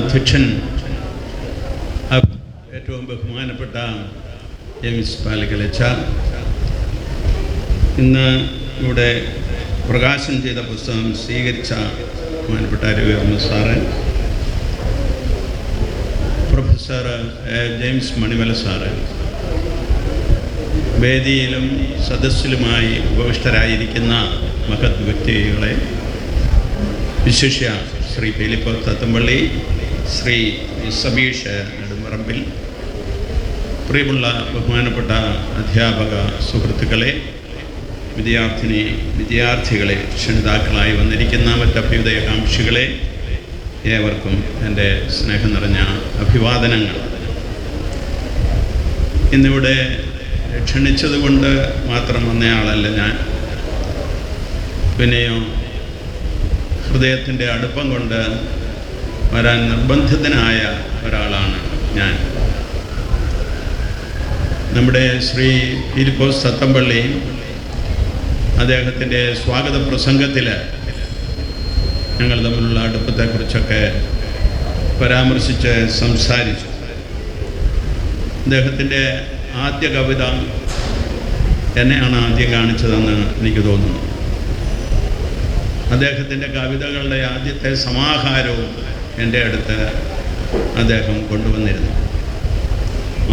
അധ്യക്ഷൻ ഏറ്റവും ബഹുമാനപ്പെട്ട ജെയിംസ് പാലക്കലച്ച, ഇന്ന് ഇവിടെ പ്രകാശനം ചെയ്ത പുസ്തകം സ്വീകരിച്ച ബഹുമാനപ്പെട്ട Ravivarma sir, professor James Manimala sir, വേദിയിലും സദസ്സിലുമായി ഉപവിഷ്ടരായിരിക്കുന്ന മഹത് വ്യക്തികളെ, വിശിഷ്യ ശ്രീ ഫിലിപ്പോസ് തത്തമ്പള്ളി, ശ്രീ സബീഷ് നെടുമ്പറമ്പിൽ, പ്രിയമുള്ള ബഹുമാനപ്പെട്ട അധ്യാപക സുഹൃത്തുക്കളെ, വിദ്യാർത്ഥികളെ, ക്ഷണിതാക്കളായി വന്നിരിക്കുന്ന മറ്റഭ്യുദയകാംക്ഷികളെ, ഏവർക്കും എൻ്റെ സ്നേഹം നിറഞ്ഞ അഭിവാദനങ്ങൾ. ഇന്നിവിടെ ക്ഷണിച്ചതുകൊണ്ട് മാത്രം വന്നയാളല്ല ഞാൻ, പിന്നെയോ ഹൃദയത്തിൻ്റെ അടുപ്പം കൊണ്ട് വരാൻ നിർബന്ധിതനായ ഒരാളാണ് ഞാൻ. നമ്മുടെ ശ്രീ ഫിലിപ്പോസ് തത്തമ്പള്ളി അദ്ദേഹത്തിൻ്റെ സ്വാഗത പ്രസംഗത്തിൽ ഞങ്ങൾ തമ്മിലുള്ള അടുപ്പത്തെക്കുറിച്ചൊക്കെ പരാമർശിച്ച് സംസാരിച്ചു. അദ്ദേഹത്തിൻ്റെ ആദ്യ കവിത എന്നെയാണ് ആദ്യം കാണിച്ചതെന്ന് എനിക്ക് തോന്നുന്നു. അദ്ദേഹത്തിൻ്റെ കവിതകളുടെ ആദ്യത്തെ സമാഹാരവും എൻ്റെ അടുത്ത് അദ്ദേഹം കൊണ്ടുവന്നിരുന്നു.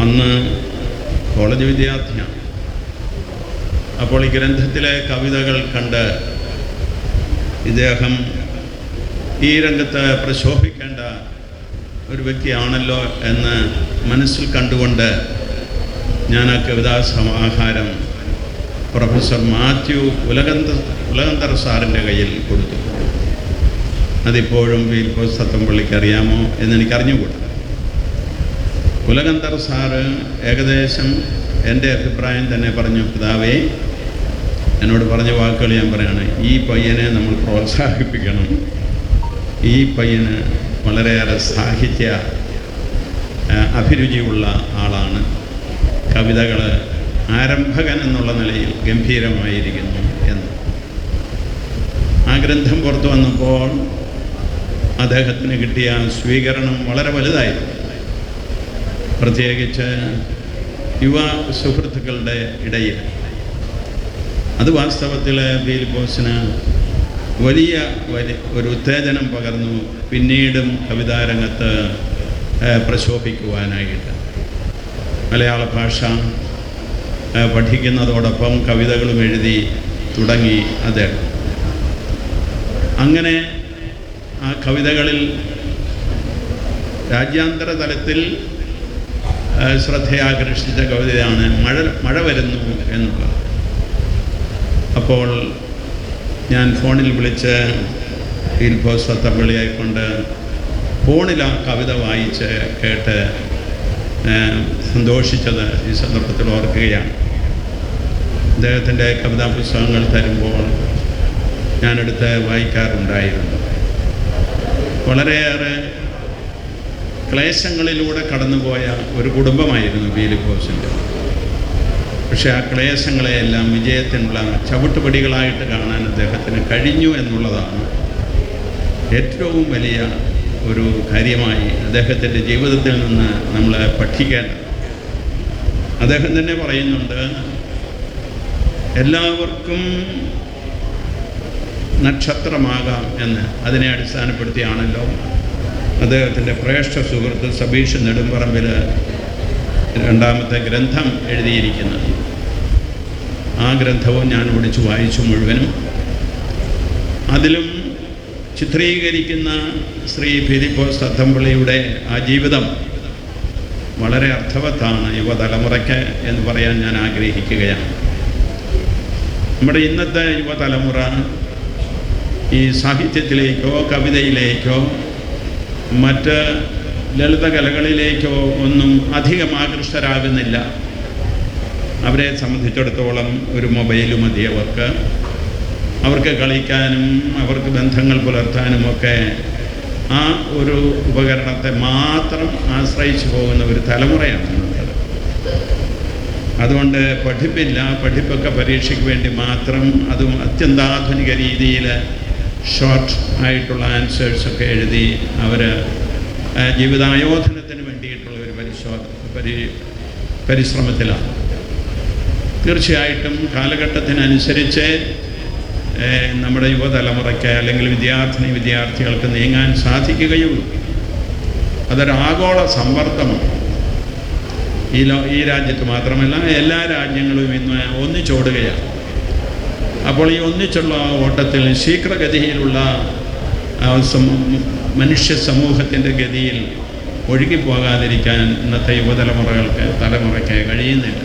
അന്ന് കോളേജ് വിദ്യാർത്ഥിയാണ്. അപ്പോൾ ഈ ഗ്രന്ഥത്തിലെ കവിതകൾ കണ്ട് ഇദ്ദേഹം ഈ രംഗത്ത് പ്രശോഭിക്കേണ്ട ഒരു വ്യക്തിയാണല്ലോ എന്ന് മനസ്സിൽ കണ്ടുകൊണ്ട് ഞാൻ ആ കവിതാ സമാഹാരം പ്രൊഫസർ മാത്യു ഉലകന്തർ സാറിൻ്റെ കയ്യിൽ കൊടുത്തു. അതിപ്പോഴും ഫിലിപ്പോസ് തത്തമ്പള്ളിക്ക് അറിയാമോ എന്നെനിക്കറിഞ്ഞുകൂടാ. ഉലകന്തർ സാറ് ഏകദേശം എൻ്റെ അഭിപ്രായം തന്നെ പറഞ്ഞു. പിതാവേ, എന്നോട് പറഞ്ഞ വാക്കുകൾ ഞാൻ പറയാണ്, ഈ പയ്യനെ നമ്മൾ പ്രോത്സാഹിപ്പിക്കണം. ഈ പയ്യന് വളരെയേറെ സാഹിത്യ അഭിരുചിയുള്ള ആളാണ്. കവിതകൾ ആരംഭകൻ എന്നുള്ള നിലയിൽ ഗംഭീരമായിരിക്കുന്നു എന്ന്. ആ ഗ്രന്ഥം പുറത്തു വന്നപ്പോൾ അദ്ദേഹത്തിന് കിട്ടിയ സ്വീകരണം വളരെ വലുതായിരുന്നു. പ്രത്യേകിച്ച് യുവ സുഹൃത്തുക്കളുടെ ഇടയിൽ. അത് വാസ്തവത്തിൽ ഫിലിപ്പോസിന് വലിയ ഒരു ഉത്തേജനം പകർന്നു, പിന്നീടും കവിതാരംഗത്ത് പ്രശോഭിക്കുവാനായിട്ട്. മലയാള ഭാഷ പഠിക്കുന്നതോടൊപ്പം കവിതകളും എഴുതി തുടങ്ങി അദ്ദേഹം. അങ്ങനെ ആ കവിതകളിൽ രാജ്യാന്തര തലത്തിൽ ശ്രദ്ധയാകർഷിച്ച കവിതയാണ് മഴ വരുന്നു എന്നുള്ളത്. അപ്പോൾ ഞാൻ ഫോണിൽ വിളിച്ച് ഫിലിപ്പോസ് തത്തമ്പള്ളിയായിക്കൊണ്ട് ഫോണിൽ ആ കവിത വായിച്ച് കേട്ട് സന്തോഷിച്ചത് ഈ സന്ദർഭത്തിൽ ഓർക്കുകയാണ്. അദ്ദേഹത്തിൻ്റെ കവിതാ പുസ്തകങ്ങൾ തരുമ്പോൾ ഞാനെടുത്ത് വായിക്കാറുണ്ടായിരുന്നു. വളരെയേറെ ക്ലേശങ്ങളിലൂടെ കടന്നുപോയ ഒരു കുടുംബമായിരുന്നു ഫിലിപ്പോസിൻ്റെ. പക്ഷേ ആ ക്ലേശങ്ങളെയെല്ലാം വിജയത്തിനുള്ള ചവിട്ടുപടികളായിട്ട് കാണാൻ അദ്ദേഹത്തിന് കഴിഞ്ഞു എന്നുള്ളതാണ് ഏറ്റവും വലിയ ഒരു കാര്യമായി അദ്ദേഹത്തിൻ്റെ ജീവിതത്തിൽ നിന്ന് നമ്മൾ പഠിക്കേണ്ടത്. അദ്ദേഹം തന്നെ പറയുന്നുണ്ട്, എല്ലാവർക്കും നക്ഷത്രമാകാം എന്ന്. അതിനെ അടിസ്ഥാനപ്പെടുത്തിയാണല്ലോ അദ്ദേഹത്തിൻ്റെ ശ്രേഷ്ഠ സുഹൃത്ത് സബീഷ് നെടുമ്പറമ്പിൽ രണ്ടാമത്തെ ഗ്രന്ഥം എഴുതിയിരിക്കുന്നത്. ആ ഗ്രന്ഥവും ഞാൻ ഓടിച്ചു വായിച്ചു മുഴുവനും. അതിലും ചിത്രീകരിക്കുന്ന ശ്രീ ഫിലിപ്പോസ് തത്തമ്പള്ളിയുടെ ആ ജീവിതം വളരെ അർത്ഥവത്താണ് യുവതലമുറയ്ക്ക് എന്ന് പറയാൻ ഞാൻ ആഗ്രഹിക്കുകയാണ്. നമ്മുടെ ഇന്നത്തെ യുവതലമുറ ഈ സാഹിത്യത്തിലേക്കോ കവിതയിലേക്കോ മറ്റ് ലളിതകലകളിലേക്കോ ഒന്നും അധികം ആകൃഷ്ടരാകുന്നില്ല. അവരെ സംബന്ധിച്ചിടത്തോളം ഒരു മൊബൈൽ മതി അവർക്ക് കളിക്കാനും അവർക്ക് ബന്ധങ്ങൾ പുലർത്താനുമൊക്കെ ആ ഒരു ഉപകരണത്തെ മാത്രം ആശ്രയിച്ചു പോകുന്ന ഒരു തലമുറയാണ് ഇന്നത്തെ. അതുകൊണ്ട് പഠിപ്പൊക്കെ പരീക്ഷയ്ക്ക് വേണ്ടി മാത്രം, അതും അത്യന്താധുനിക രീതിയിൽ ഷോർട്ട് ആയിട്ടുള്ള ആൻസേഴ്സൊക്കെ എഴുതി അവർ ജീവിതായോധനത്തിന് വേണ്ടിയിട്ടുള്ള ഒരു പരിശ്രമത്തിലാണ്. തീർച്ചയായിട്ടും കാലഘട്ടത്തിനനുസരിച്ച് നമ്മുടെ യുവതലമുറയ്ക്ക് അല്ലെങ്കിൽ വിദ്യാർത്ഥികൾക്ക് നീങ്ങാൻ സാധിക്കുകയുള്ളൂ. അതൊരു ആഗോള സമ്മർദ്ദമാണ്. ഈ രാജ്യത്ത് മാത്രമല്ല എല്ലാ രാജ്യങ്ങളും ഇന്ന് ഒന്നിച്ചോടുകയാണ്. അപ്പോൾ ഈ ഒന്നിച്ചുള്ള ഓട്ടത്തിൽ ശീഘ്രഗതിയിലുള്ള മനുഷ്യ സമൂഹത്തിൻ്റെ ഗതിയിൽ ഒഴുകിപ്പോകാതിരിക്കാൻ ഇന്നത്തെ തലമുറയ്ക്ക് കഴിയുന്നില്ല.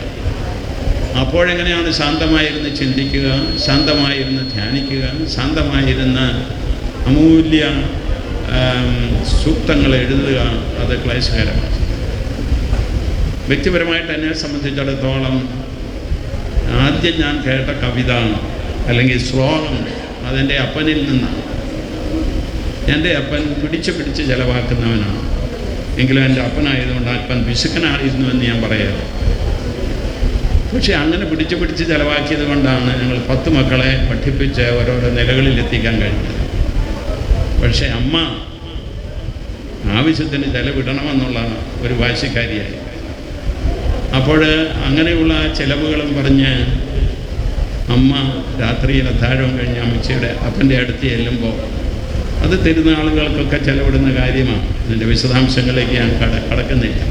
അപ്പോഴെങ്ങനെയാണ് ശാന്തമായിരുന്ന് ചിന്തിക്കുക, ശാന്തമായിരുന്ന് ധ്യാനിക്കുക, ശാന്തമായിരുന്ന് അമൂല്യ സൂക്തങ്ങൾ എഴുതുക? അത് ക്ലേശകരമാണ്. വ്യക്തിപരമായിട്ട് എന്നെ സംബന്ധിച്ചിടത്തോളം ആദ്യം ഞാൻ കേട്ട കവിത അല്ലെങ്കിൽ ശ്ലോകം അതെൻ്റെ അപ്പനിൽ നിന്നാണ്. എൻ്റെ അപ്പൻ പിടിച്ച് ചെലവാക്കുന്നവനാണ്. എങ്കിലും എൻ്റെ അപ്പനായതുകൊണ്ട് അപ്പൻ പിശുക്കനായിരുന്നു എന്ന് ഞാൻ പറയാറ്. പക്ഷെ അങ്ങനെ പിടിച്ച് ചെലവാക്കിയത് കൊണ്ടാണ് ഞങ്ങൾ 10 മക്കളെ പഠിപ്പിച്ച് ഓരോരോ നിലകളിൽ എത്തിക്കാൻ കഴിഞ്ഞത്. പക്ഷേ അമ്മ ആവശ്യത്തിന് ചെലവിടണമെന്നുള്ള ഒരു വാശിക്കാരിയായി. അപ്പോൾ അങ്ങനെയുള്ള ചിലവുകളും പറഞ്ഞ് അമ്മ രാത്രിയിൽ അത്താഴവും കഴിഞ്ഞ് അമ്മച്ചിയുടെ അപ്പൻ്റെ അടുത്ത് ചെല്ലുമ്പോൾ അത് തരുന്ന ആളുകൾക്കൊക്കെ ചെലവിടുന്ന കാര്യമാണ്. അതിൻ്റെ വിശദാംശങ്ങളിലേക്ക് ഞാൻ കടക്കുന്നില്ല.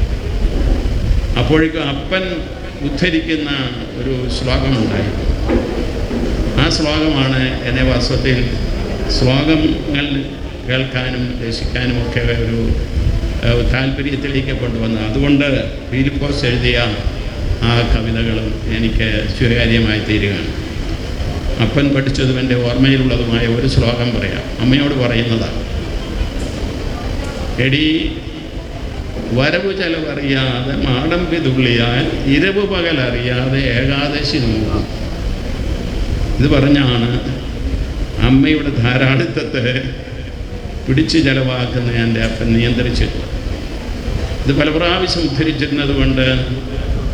അപ്പോഴേക്കും അപ്പൻ ഉദ്ധരിക്കുന്ന ഒരു ശ്ലോകമുണ്ടായി. ആ ശ്ലോകമാണ് എന്നെ വാസ്തവത്തിൽ ശ്ലോകങ്ങൾ കേൾക്കാനും രസിക്കാനും ഒക്കെ ഒരു താല്പര്യത്തിലേക്ക് കൊണ്ടുവന്നത്. അതുകൊണ്ട് ഫിലിപ്പോസ് എഴുതിയ ആ കവിതകളും എനിക്ക് സ്വീകാര്യമായി തീരുകയാണ്. അപ്പൻ പഠിച്ചതും എൻ്റെ ഓർമ്മയിലുള്ളതുമായ ഒരു ശ്ലോകം പറയാം. അമ്മയോട് പറയുന്നതാണ്: എടി വരവ് ചെലവറിയാതെ മാടമ്പി തുള്ളിയാൽ ഇരവ് പകലറിയാതെ ഏകാദശി നോക്കും. ഇത് പറഞ്ഞാണ് അമ്മയുടെ ധാരാളിത്തത്തെ പിടിച്ച് ചെലവാക്കുന്ന എൻ്റെ അപ്പൻ നിയന്ത്രിച്ചിട്ട്. ഇത് പല പ്രാവശ്യം ഉദ്ധരിച്ചിരുന്നത് കൊണ്ട്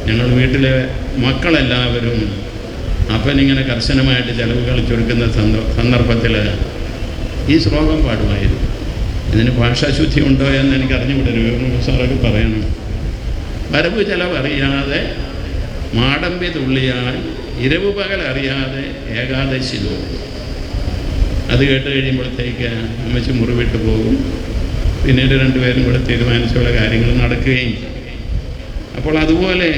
ഞങ്ങൾ വീട്ടിലെ മക്കളെല്ലാവരും അപ്പനിങ്ങനെ കർശനമായിട്ട് ചെലവുകൾ ചുരുക്കുന്ന സന്ദർഭത്തിൽ ഈ ശ്ലോകം പാടുമായിരുന്നു. ഇതിന് ഭാഷാശുദ്ധി ഉണ്ടോ എന്ന് എനിക്ക് അറിഞ്ഞുകൂടരുത്. സാറൊക്കെ പറയണം. വരവ് ചെലവറിയാതെ മാടമ്പി തുള്ളിയാൽ ഇരവ് പകലറിയാതെ ഏകാദശി നോക്കും. അത് കേട്ട് കഴിയുമ്പോഴത്തേക്ക് അമ്മച്ചി മുറിവിട്ട് പോകും. പിന്നീട് 2 പേരും കൂടെ തീരുമാനിച്ചുള്ള കാര്യങ്ങൾ നടക്കുകയും ചെയ്യും. അപ്പോൾ അതുപോലെ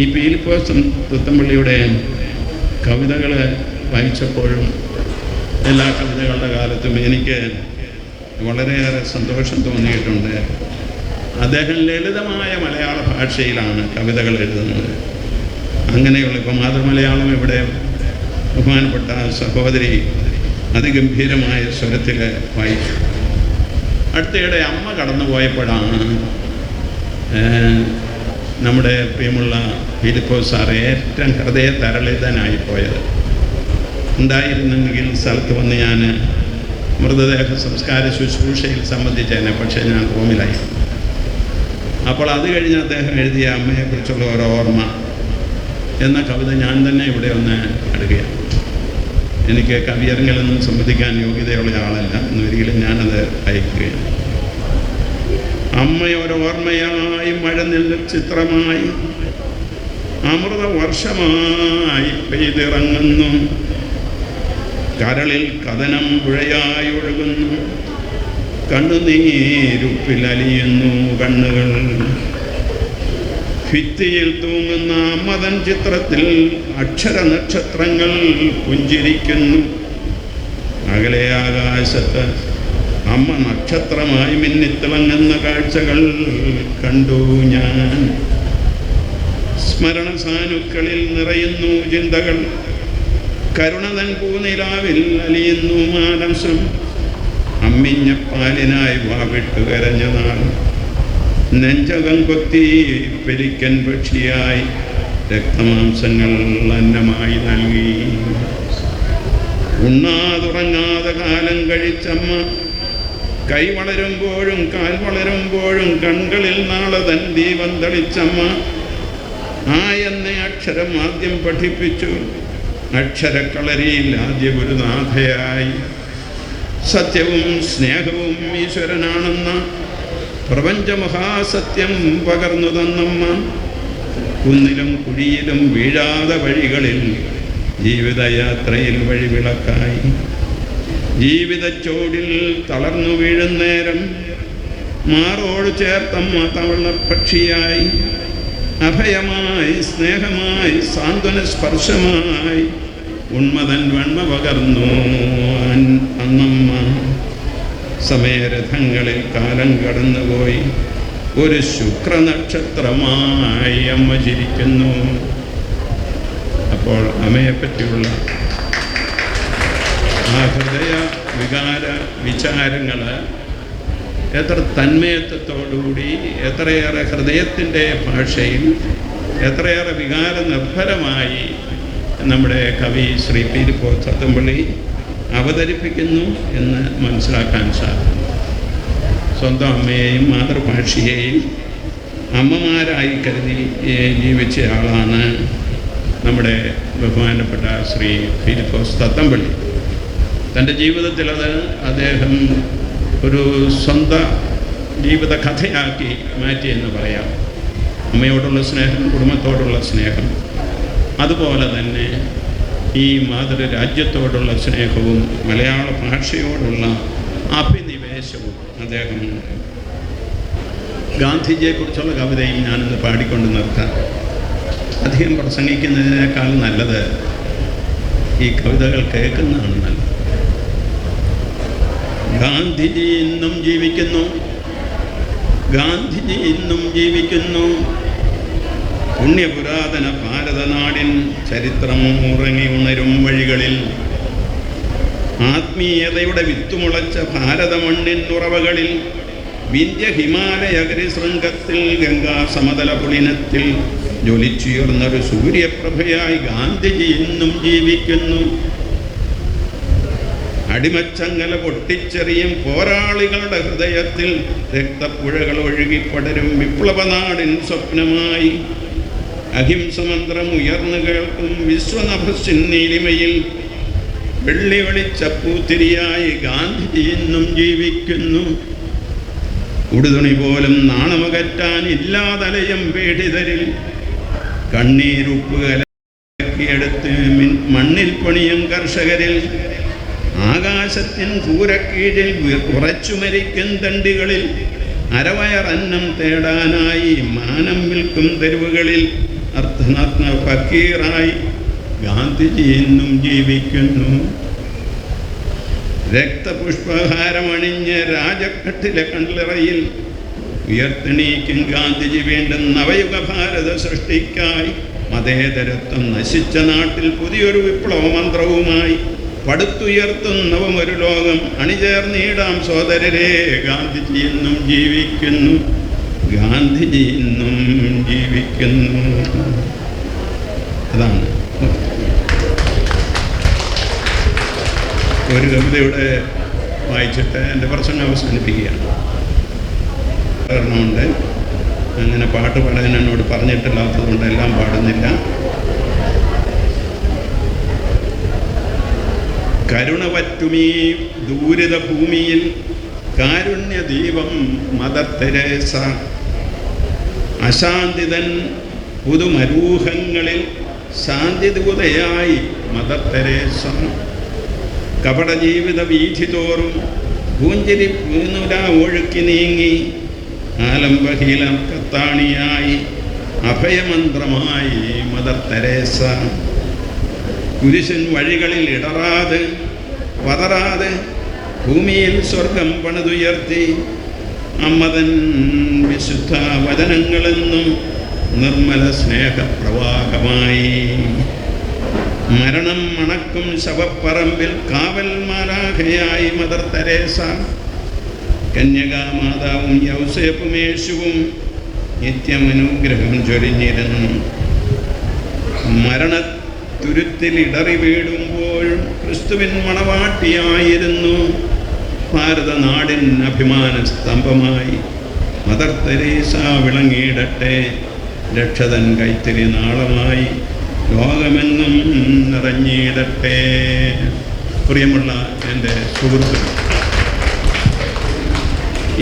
ഈ ഫിലിപ്പോസ് പുത്തമ്പള്ളിയുടെ കവിതകൾ വായിച്ചപ്പോഴും എല്ലാ കവിതകളുടെ കാലത്തും എനിക്ക് വളരെയേറെ സന്തോഷം തോന്നിയിട്ടുണ്ട്. അദ്ദേഹം ലളിതമായ മലയാള ഭാഷയിലാണ് കവിതകൾ എഴുതുന്നത്. അങ്ങനെയുള്ള ഇപ്പോൾ മാതൃമലയാളം ഇവിടെ ബഹുമാനപ്പെട്ട സഹോദരി അതിഗംഭീരമായ സ്വരത്തിൽ വായിച്ചു. അടുത്തിടെ അമ്മ കടന്നുപോയപ്പോഴാണ് നമ്മുടെ പ്രിയമുള്ള ഫിലിപ്പോസ് സാർ ഏറ്റവും ഹൃദയ തരളിതനായിപ്പോയത്. ഉണ്ടായിരുന്നെങ്കിൽ സ്ഥലത്ത് വന്ന് ഞാൻ മൃതദേഹ സംസ്കാര ശുശ്രൂഷയിൽ സംബന്ധിച്ചതിനെ. പക്ഷേ ഞാൻ റൂമിലായി. അപ്പോൾ അത് കഴിഞ്ഞ് അദ്ദേഹം എഴുതിയ അമ്മയെക്കുറിച്ചുള്ള ഒരു ഓർമ്മ എന്ന കവിത ഞാൻ തന്നെ ഇവിടെ ഒന്ന് അടുക്കുകയാണ്. എനിക്ക് കവിയരങ്ങിലൊന്നും സംബന്ധിക്കാൻ യോഗ്യതയുള്ള ആളല്ല എന്നൊരിക്കലും ഞാനത് അയക്കുകയാണ്. അമ്മയൊരോർമ്മയായി മഴ നെല്ല് ചിത്രമായി അമൃത വർഷമായി പെയ്തിറങ്ങുന്നു. കരളിൽ കഥനം പുഴയായി ഒഴുകുന്നു. കണ്ണുനീരുപ്പിലലിയുന്നു കണ്ണുകൾ. ഭിത്തിയിൽ തൂങ്ങുന്ന അമ്മതൻ ചിത്രത്തിൽ അക്ഷര നക്ഷത്രങ്ങൾ പുഞ്ചിരിക്കുന്നു. അകലെ ആകാശത്ത് അമ്മ നക്ഷത്രമായി മിന്നിത്തിളങ്ങുന്ന കാഴ്ചകൾ കണ്ടു ഞാൻ. സ്മരണ സാനുക്കളിൽ നിറയുന്നു ചിന്തകൾ. കരുണതൻ പൂനിലാവിൽ അലിയുന്നു മാനസം. അമ്മിഞ്ഞ പാലിനായി വാവിട്ടു കരഞ്ഞ നാൾ. നെഞ്ചകം കൊത്തി പെരിക്കൻ പക്ഷിയായി രക്തമാംസങ്ങൾ അന്നമായി നൽകി. ഉണ്ണാതുറങ്ങാതെ കാലം കഴിച്ചമ്മ. കൈ വളരുമ്പോഴും കാൽ വളരുമ്പോഴും കൺകളിൽ നാളെ തൻ ദീപം തെളിച്ചമ്മ. ആ എന്നെ അക്ഷരം ആദ്യം പഠിപ്പിച്ചു. അക്ഷരക്കളരിയിൽ ആദ്യ ഗുരുനാഥയായി. സത്യവും സ്നേഹവും ഈശ്വരനാണെന്ന പ്രപഞ്ചമഹാസത്യം പകർന്നു തന്നമ്മ. കുന്നിലും കുഴിയിലും വീഴാതെ വഴികളിൽ ജീവിതയാത്രയിൽ വഴിവിളക്കായി. ജീവിതച്ചോടിൽ തളർന്നു വീഴുന്നേരം മാറോട് ചേർത്തമ്മ തവളപ്പക്ഷിയായി. അഭയമായി, സ്നേഹമായി, സാന്ത്വന സ്പർശമായി ഉന്മതൻ വന്മ പകർന്നു അന്നമ്മ. സമയരഥങ്ങളിൽ കാലം കടന്നുപോയി. ഒരു ശുക്രനക്ഷത്രമായി അമ്മ ചിരിക്കുന്നു. അപ്പോൾ അമ്മയെപ്പറ്റിയുള്ള ആ ഹൃദയ വികാര വിചാരങ്ങൾ എത്ര തന്മയത്വത്തോടുകൂടി, എത്രയേറെ ഹൃദയത്തിൻ്റെ ഭാഷയിൽ, എത്രയേറെ വികാര നിർഭരമായി നമ്മുടെ കവി ശ്രീ ഫിലിപ്പോസ് തത്തമ്പള്ളി അവതരിപ്പിക്കുന്നു എന്ന് മനസ്സിലാക്കാൻ സാധിക്കും. സ്വന്തം അമ്മയെയും മാതൃഭാഷയെയും അമ്മമാരായി കരുതി ജീവിച്ച ആളാണ് നമ്മുടെ ബഹുമാനപ്പെട്ട ശ്രീ ഫിലിപ്പോസ് തത്തമ്പള്ളി. തൻ്റെ ജീവിതത്തിൽ അത് അദ്ദേഹം ഒരു സ്വന്തം ജീവിത കഥയാക്കി മാറ്റിയെന്ന് പറയാം. അമ്മയോടുള്ള സ്നേഹം, കുടുംബത്തോടുള്ള സ്നേഹം, അതുപോലെ തന്നെ ഈ മാതൃരാജ്യത്തോടുള്ള സ്നേഹവും മലയാള ഭാഷയോടുള്ള അഭിനിവേശവും അദ്ദേഹം. ഗാന്ധിജിയെക്കുറിച്ചുള്ള കവിതയും ഞാനിന്ന് പാടിക്കൊണ്ട് നിർത്താം. അധികം പ്രസംഗിക്കുന്നതിനേക്കാൾ നല്ലത് ഈ കവിതകൾ കേൾക്കുന്നതാണ് നല്ലത്. ഗാന്ധിജി ഇന്നും ജീവിക്കുന്നു, ഗാന്ധിജി ഇന്നും ജീവിക്കുന്നു. പുണ്യപുരാതന ഭാരതനാടിൻ ചരിത്രം ഉറങ്ങി ഉണരും വഴികളിൽ. ആത്മീയതയുടെ വിത്തുമുളച്ച ഭാരതമണ്ണിൻ ഉറവകളിൽ. വിന്ധ്യ ഹിമാലയ ഗിരിശൃംഗത്തിൽ ഗംഗാ സമതല പുളിനത്തിൽ ജ്വലിച്ചുയർന്നൊരു സൂര്യപ്രഭയായി ഗാന്ധിജി ഇന്നും ജീവിക്കുന്നു. അടിമച്ചങ്ങല പൊട്ടിച്ചെറിയും പോരാളികളുടെ ഹൃദയത്തിൽ രക്തപ്പുഴകൾ ഒഴുകിപ്പടരും വിപ്ലവനാടിൻ സ്വപ്നമായി. അഹിംസമന്ത്രം ഉയർന്നു കേൾക്കും വിശ്വനഭസ്സിൻ നീലിമയിൽ. വെള്ളി വെളിച്ചപ്പൂത്തിരിയായി ഗാന്ധിജി ഇന്നും ജീവിക്കുന്നു. ഉടുതുണി പോലും നാണമകറ്റാൻ ഇല്ലാതലയം പീഡിതരിൽ. കണ്ണീരുപ്പ് കലക്കിയെടുത്ത് മണ്ണിൽ പണിയും കർഷകരിൽ. ആകാശത്തിൻ കൂരക്കീഴിൽ ഉറച്ചു മരിക്കും തണ്ടികളിൽ. അരവയറന്നം തേടാനായി മാനം വിൽക്കും തെരുവുകളിൽ. അർദ്ധനഗ്ന ഫക്കീറായി ഗാന്ധിജി ഇന്നും ജീവിക്കുന്നു. രക്തപുഷ്പഹാരമണിഞ്ഞ് രാജഘട്ടിലെ കണ്ണിറയിൽ ഉയർത്തെണീക്കും ഗാന്ധിജി വീണ്ടും നവയുഗ ഭാരത സൃഷ്ടിക്കായി. മതേതരത്വം നശിച്ച നാട്ടിൽ പുതിയൊരു വിപ്ലവ മന്ത്രവുമായി പടുത്തുയർത്തുന്നവും ഒരു ലോകം. അണിചേർന്നിടാം സോദരരെ, ഗാന്ധിജി ഇന്നും ജീവിക്കുന്നു, ഗാന്ധിജി ഇന്നും ജീവിക്കുന്നു. അതാണ് ഒരു കവിതയുടെ വായിച്ചിട്ട് എൻ്റെ പ്രസംഗം അവസാനിപ്പിക്കുകയാണ്. കാരണമുണ്ട്, അങ്ങനെ പാട്ട് പാടാൻ എന്നോട് പറഞ്ഞിട്ടില്ലാത്തതുകൊണ്ട് എല്ലാം പാടുന്നില്ല. കരുണ പറ്റുമീ ദൂരിത ഭൂമിയിൽ കാരുണ്യദീപം മദർ തെരേസ. അശാന്തിതൻ പുതുമരൂഹങ്ങളിൽ ശാന്തിദൂതയായി മദർ തെരേസ. കപട ജീവിത വീഥി തോറും പൂഞ്ചിരി പൂനുര ഒഴുക്കി നീങ്ങി. ആലംബഹീല കത്താണിയായി അഭയമന്ത്രമായി മദർ തെരേസ. കുരിശൻ വഴികളിൽ ഇടറാതെ പതറാതെ ഭൂമിയിൽ സ്വർഗം പണിതുയർത്തി. അമ്മതൻ വിശുദ്ധ വചനങ്ങളെന്നും നിർമ്മല സ്നേഹപ്രവാഹമായി. മരണം മണക്കും ശവപ്പറമ്പിൽ കാവൽ മാലാഖയായി മദർ തെരേസ. കന്യകാമാതാവും യൗസേപ്പും യേശുവും നിത്യം അനുഗ്രഹം ചൊരിഞ്ഞിരുന്നു. മരണത്തുരുത്തിൽ ഇടറി വീടുമ്പോഴും ക്രിസ്തുവിൻ മണവാട്ടിയായിരുന്നു. ഭാരതനാടിൻ അഭിമാന സ്തംഭമായി മദർ തെരേസ വിളങ്ങിയിടട്ടെ. രക്ഷതൻ കൈത്തിരി നാളമായി ലോകമെങ്ങും നിറഞ്ഞിടട്ടെ. പ്രിയമുള്ള എൻ്റെ സുഹൃത്തുക്കൾ,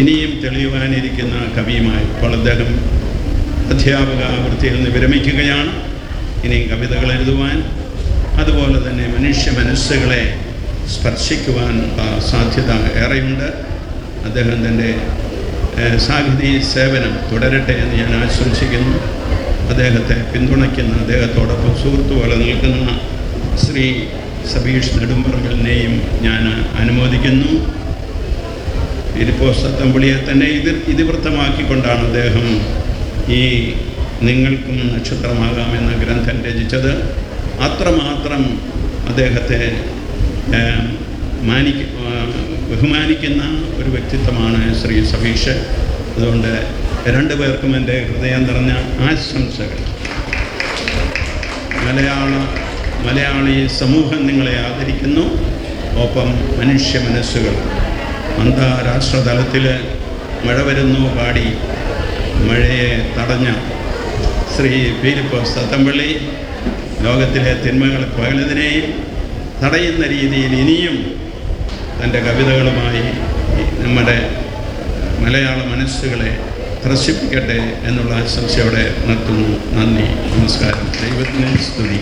ഇനിയും തെളിയുവാനിരിക്കുന്ന കവിയുമായി. ഇപ്പോൾ അദ്ദേഹം അധ്യാപക വൃത്തിയിൽ നിന്ന് വിരമിക്കുകയാണ്. ഇനിയും കവിതകൾ എഴുതുവാൻ, അതുപോലെ തന്നെ മനുഷ്യ മനസ്സുകളെ സ്പർശിക്കുവാൻ സാധ്യത ഏറെയുണ്ട്. അദ്ദേഹം തൻ്റെ സാഹിത്യ സേവനം തുടരട്ടെ എന്ന് ഞാൻ ആശംസിക്കുന്നു. അദ്ദേഹത്തെ പിന്തുണയ്ക്കുന്ന, അദ്ദേഹത്തോടൊപ്പം സുഹൃത്തു പോലെ നിൽക്കുന്ന ശ്രീ സബീഷ് നെടുമ്പറമ്പലിനെയും ഞാൻ അനുമോദിക്കുന്നു. ഫിലിപ്പോസ് തത്തമ്പുളിയെ തന്നെ ഇതിവൃത്തമാക്കിക്കൊണ്ടാണ് അദ്ദേഹം ഈ നിങ്ങൾക്കും നക്ഷത്രമാകാമെന്ന ഗ്രന്ഥം രചിച്ചത്. അത്രമാത്രം അദ്ദേഹത്തെ ബഹുമാനിക്കുന്ന ഒരു വ്യക്തിത്വമാണ് ശ്രീ സബീഷ്. അതുകൊണ്ട് രണ്ടുപേർക്കും എൻ്റെ ഹൃദയം നിറഞ്ഞ ആശംസകൾ. മലയാളി സമൂഹം നിങ്ങളെ ആദരിക്കുന്നു. ഒപ്പം മനുഷ്യ മനസ്സുകൾ അന്താരാഷ്ട്ര തലത്തിൽ മഴ വരുന്നു പാടി മഴയെ തടഞ്ഞ ശ്രീ ഫിലിപ്പോസ് തത്തമ്പള്ളി ലോകത്തിലെ തിന്മകളെ പകലതിനെയും തടയുന്ന രീതിയിൽ ഇനിയും തൻ്റെ കവിതകളുമായി നമ്മുടെ മലയാള മനസ്സുകളെ ത്രസിപ്പിക്കട്ടെ എന്നുള്ള ആശംസയോടെ നിർത്തുന്നു. നന്ദി, നമസ്കാരം. ദൈവത്തിന് സ്തുതി.